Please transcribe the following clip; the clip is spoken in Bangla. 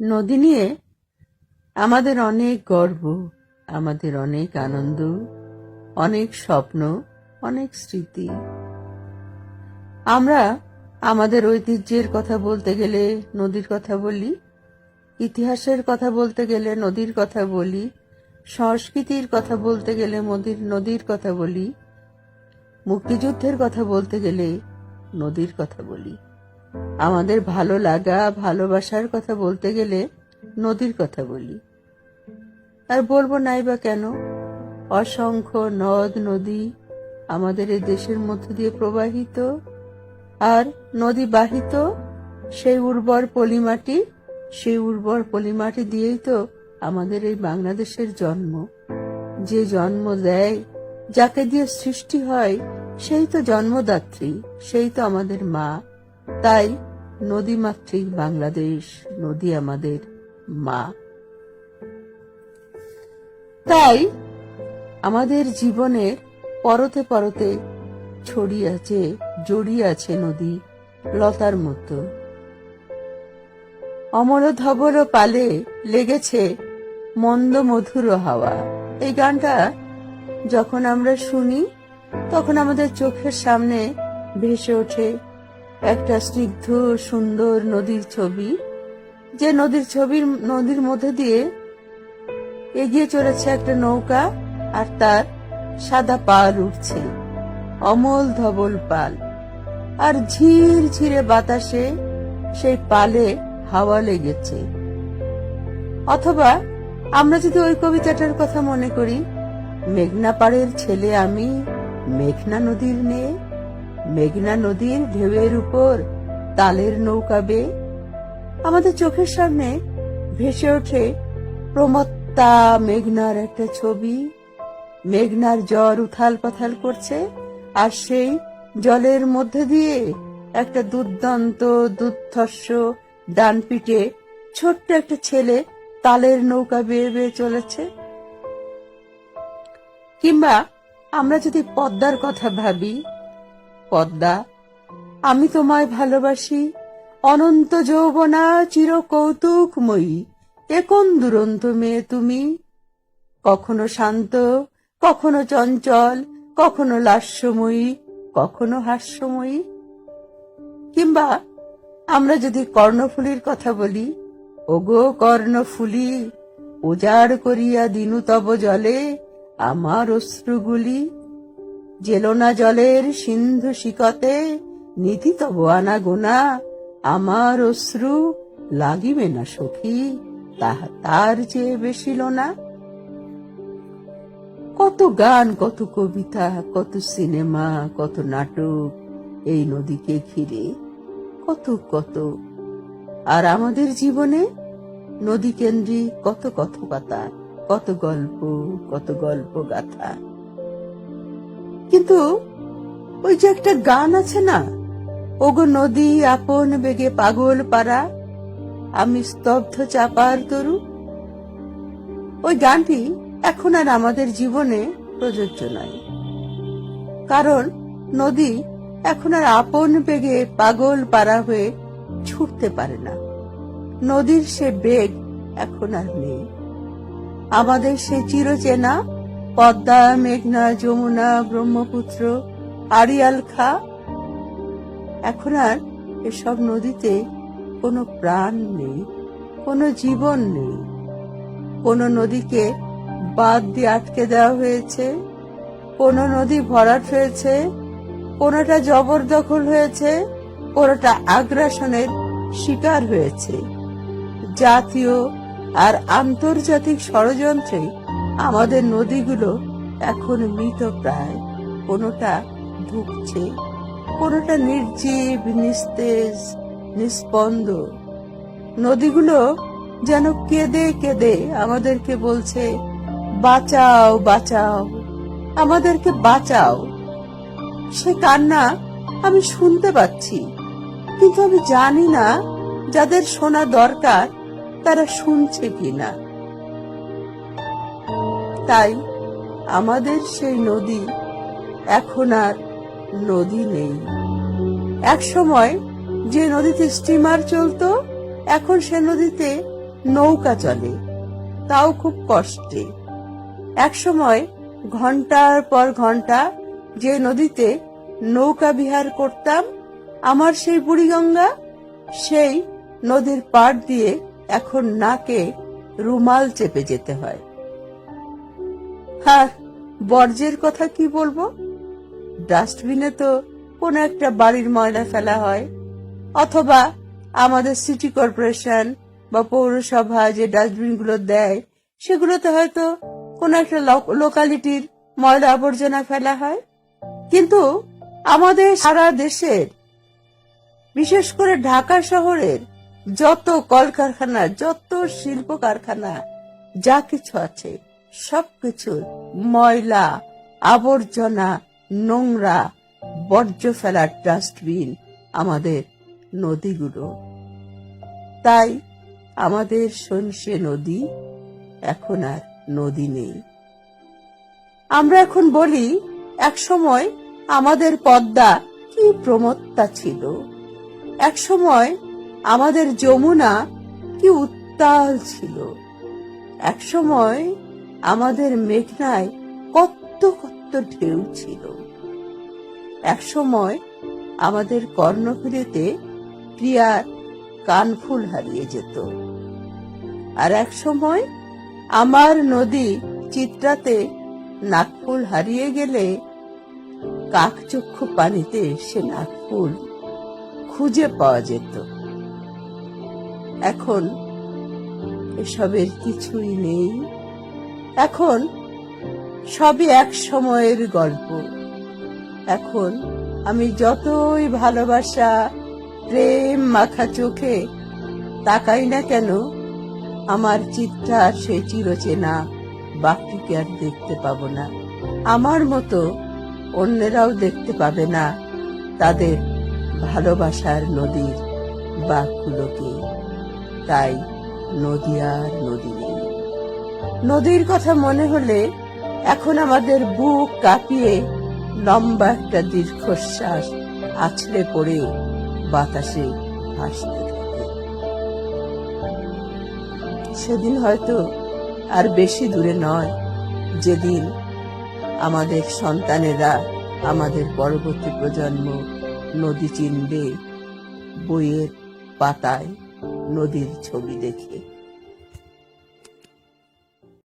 নদী নিয়ে আমাদের অনেক গর্ব, আমাদের অনেক আনন্দ, অনেক স্বপ্ন, অনেক স্মৃতি। আমরা আমাদের ঐতিহ্যের কথা বলতে গেলে নদীর কথা বলি, ইতিহাসের কথা বলতে গেলে নদীর কথা বলি, সংস্কৃতির কথা বলতে গেলে নদীর কথা বলি, মুক্তিযুদ্ধের কথা বলতে গেলে নদীর কথা বলি, আমাদের ভালো লাগা ভালোবাসার কথা বলতে গেলে নদীর কথা বলি। আর বলবো নাই বা কেন? অসংখ্য নদ নদী আমাদের এই দেশের মধ্য দিয়ে প্রবাহিত, আর নদী বাহিত সেই উর্বর পলিমাটি দিয়েই তো আমাদের এই বাংলাদেশের জন্ম। যে জন্ম দেয়, যাকে দিয়ে সৃষ্টি হয়, সেই তো জন্মদাত্রী, সেই তো আমাদের মা। তাই নদীমাতৃক বাংলাদেশ, নদী আমাদের মা। তাই আমাদের জীবনের পরতে পরতে জড়িয়ে আছে নদী লতার মতো। অমল ধবল পালে লেগেছে মন্দ মধুর হাওয়া। এই গানটা যখন আমরা শুনি তখন আমাদের চোখের সামনে ভেসে ওঠে একটা স্নিগ্ধ সুন্দর নদীর ছবি, যে নদীর মধ্যে দিয়ে এগিয়ে চলেছে একটা নৌকা, আর তার সাদা পাল উঠছে, অমল ধবল পাল, আর ঝির ঝিরে বাতাসে সেই পালে হাওয়া লেগেছে। অথবা আমরা যদি ওই কবিতাটার কথা মনে করি, মেঘনা পাড়ের ছেলে আমি, মেঘনা নদীর মেয়ে, মেঘনা নদীর ঢেউয়ের উপর তালের নৌকা বেয়ে, আমাদের চোখের সামনে ভেসে ওঠে প্রমত্তা মেঘনার একটা ছবি। মেঘনার জ্বর উথাল পাথাল করছে, আর সেই জলের মধ্যে দিয়ে একটা দুর্ধর্ষ ডান পিঠে ছোট্ট একটা ছেলে তালের নৌকা বেয়ে বেয়ে চলেছে। কিংবা আমরা যদি পদ্মার কথা ভাবি, পদ্মা, আমি তোমায় ভালোবাসি, অনন্ত যৌবনা চির কৌতুকময়ী, এ কোন দুরন্ত মেয়ে তুমি, কখনো শান্ত, কখনো চঞ্চল, কখনো লাস্যময়ী, কখনো হাস্যময়ী। কিংবা আমরা যদি কর্ণফুলীর কথা বলি, ওগো কর্ণফুলী, উজাড় করিয়া দিনু তব জলে আমার অশ্রুগুলি, জেলোনা জলের সিন্ধু শিকতে নীতি তব আনাগোনা, আমার অশ্রু লাগিবে না সখী, তার চেয়ে বেশিল না। কত গান, কত কবিতা, কত সিনেমা, কত নাটক এই নদীকে ঘিরে, কত কত। আর আমাদের জীবনে নদী কেন্দ্রিক কত কথকতা, কত গল্প গাথা। কিন্তু ওই যে একটা গান আছে না, ওগো নদী আপন বেগে পাগল পারা, আমি স্তব্ধ চাপার তরু, ওই গানটি এখন আর আমাদের জীবনে প্রযোজ্য নয়। কারণ নদী এখন আর আপন বেগে পাগল পারা হয়ে ছুটতে পারে না। নদীর সে বেগ এখন আর নেই। আমাদের সে চিরচেনা পদ্মা, মেঘনা, যমুনা, ব্রহ্মপুত্র, আড়িয়াল খা, এখন আর এসব নদীতে কোনো প্রাণ নেই, কোনো জীবন নেই। কোন নদীকে বাঁধ দিয়ে আটকে দেওয়া হয়েছে, কোন নদী ভরাট হয়েছে, কোনটা জবরদখল হয়েছে, কোনটা আগ্রাসনের শিকার হয়েছে। জাতীয় আর আন্তর্জাতিক ষড়যন্ত্রে আমাদের নদীগুলো এখন মৃতপ্রায়, কোনটা ধুঁকছে, কোনটা নির্জীব, নিস্তেজ, নিস্পন্দ। নদীগুলো যেন কেঁদে কেঁদে আমাদেরকে বলছে, বাঁচাও বাঁচাও, আমাদেরকে বাঁচাও। সে কান্না আমি শুনতে পাচ্ছি, কিন্তু আমি জানি না যাদের শোনা দরকার তারা শুনছে কিনা। তাই আমাদের সেই নদী এখন আর নদী নেই। এক সময় যে নদীতে স্টিমার চলতো, এখন সে নদীতে নৌকা চলে, তাও খুব কষ্টে। এক সময় ঘন্টার পর ঘন্টা যে নদীতে নৌকা বিহার করতাম, আমার সেই বুড়িগঙ্গা, সেই নদীর পাড় দিয়ে এখন নাকে রুমাল চেপে যেতে হয়। আর বর্জ্যের কথা কি বলবো? ডাস্টবিনে তো কোন একটা বাড়ির ময়লা ফেলা হয়, অথবা আমাদের সিটি কর্পোরেশন বা পৌরসভা যে ডাস্টবিন গুলো দেয়, সেগুলোতে হয়তো কোন একটা লোকালিটির ময়লা আবর্জনা ফেলা হয়। কিন্তু আমাদের সারা দেশের, বিশেষ করে ঢাকা শহরের যত কলকারখানা, যত শিল্প কারখানা, যা কিছু আছে, সবকিছুর ময়লা আবর্জনা, নোংরা বর্জ্য ফেলার ডাস্টবিন আমাদের নদীগুলো। তাই আমাদের সে নদী এখন আর নদী নেই। আমরা এখন বলি, এক সময় আমাদের পদ্মা কি প্রমত্তা ছিল, এক সময় আমাদের যমুনা কি উত্তাল ছিল, এক সময় আমাদের মেঘনায় কত কত ঢেউ ছিল, এক সময় আমাদের কর্ণফুলীতে প্রিয়ার কানফুল হারিয়ে যেত, আর এক সময় আমার নদী চিত্রাতে নাকফুল হারিয়ে গেলে কাকচক্ষু পানিতে সে নাকফুল খুঁজে পাওয়া যেত। এখন এসবের কিছুই নেই। এখন সবই এক সময়ের গল্প। এখন আমি যতই ভালোবাসা, প্রেম মাখা চোখে তাকাই না কেন, আমার চিত্রার সে চিরচেনা বাঘটিকে আর দেখতে পাবো না। আমার মতো অন্যেরাও দেখতে পাবে না তাদের ভালোবাসার নদীর বাঘগুলোকে। তাই নদী আর নদী নেই। নদীর কথা মনে হলে এখন আমাদের বুক কাঁপিয়ে লম্বা একটা দীর্ঘশ্বাস আছড়ে পড়ে বাতাসে ভাসতে থাকে। সেদিন হয়তো আর বেশি দূরে নয়, যেদিন আমাদের সন্তানেরা, আমাদের পরবর্তী প্রজন্ম নদী চিনবে বইয়ের পাতায় নদীর ছবি দেখে।